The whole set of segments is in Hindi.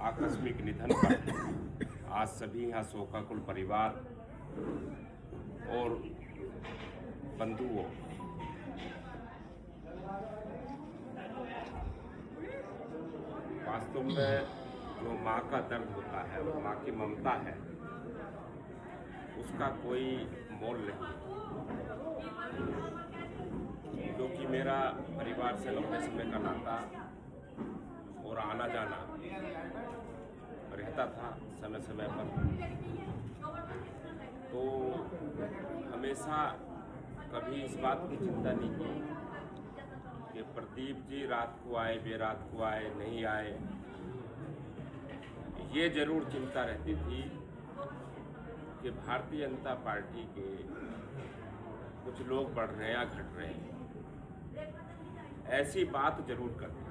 आकस्मिक निधन पर आज सभी यहाँ शोकाकुल परिवार और बंधुओं वास्तव में जो माँ का दर्द होता है और माँ की ममता है उसका कोई मोल नहीं, क्योंकि मेरा परिवार से लंबे समय का नाता और आना जाना रहता था समय समय पर। तो हमेशा कभी इस बात की चिंता नहीं की कि प्रदीप जी रात को आए बेरात को आए नहीं आए। ये जरूर चिंता रहती थी कि भारतीय जनता पार्टी के कुछ लोग बढ़ रहे हैं या घट रहे हैं, ऐसी बात जरूर करते,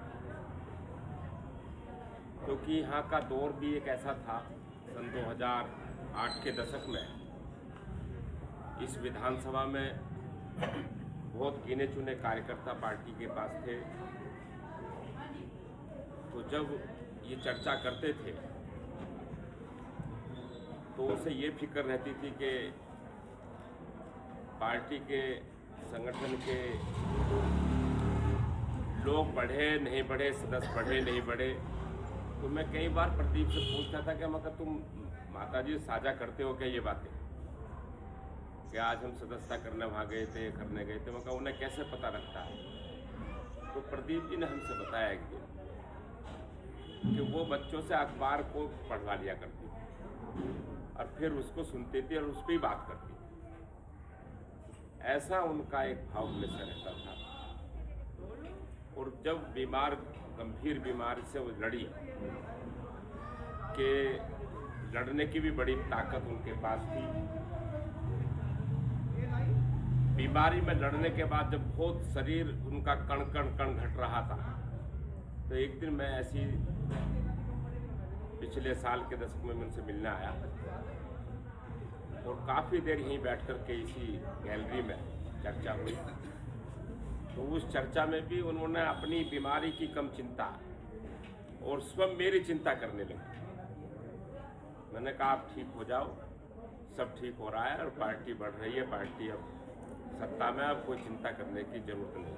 क्योंकि यहाँ का दौर भी एक ऐसा था। सन 2008 के दशक में इस विधानसभा में बहुत गिने चुने कार्यकर्ता पार्टी के पास थे। तो जब ये चर्चा करते थे तो उसे ये फिक्र रहती थी कि पार्टी के संगठन के लोग बढ़े नहीं बढ़े, सदस्य बढ़े नहीं बढ़े। तो मैं कई बार प्रदीप से पूछता था कि मगर तुम माताजी साझा करते हो क्या ये बातें, कि आज हम सदस्यता करने वहाँ गए थे, करने गए थे। मगर उन्हें कैसे पता लगता है? तो प्रदीप जी ने हमसे बताया एक दिन कि वो बच्चों से अखबार को पढ़वा लिया करती थी और फिर उसको सुनती थी और उस पर ही बात करती थी। ऐसा उनका एक भाव हमेशा रहता था। और जब गंभीर बीमारी से वो लड़ी, कि लड़ने की भी बड़ी ताकत उनके पास थी। बीमारी में लड़ने के बाद जब बहुत शरीर उनका कण कण घट रहा था, तो एक दिन मैं ऐसी पिछले साल के दशक में उनसे मिलने आया और काफ़ी देर यहीं बैठ कर के इसी गैलरी में चर्चा हुई। तो उस चर्चा में भी उन्होंने अपनी बीमारी की कम चिंता और स्वयं मेरी चिंता करने लगे। मैंने कहा आप ठीक हो जाओ, सब ठीक हो रहा है और पार्टी बढ़ रही है, पार्टी अब सत्ता में, अब कोई चिंता करने की जरूरत नहीं।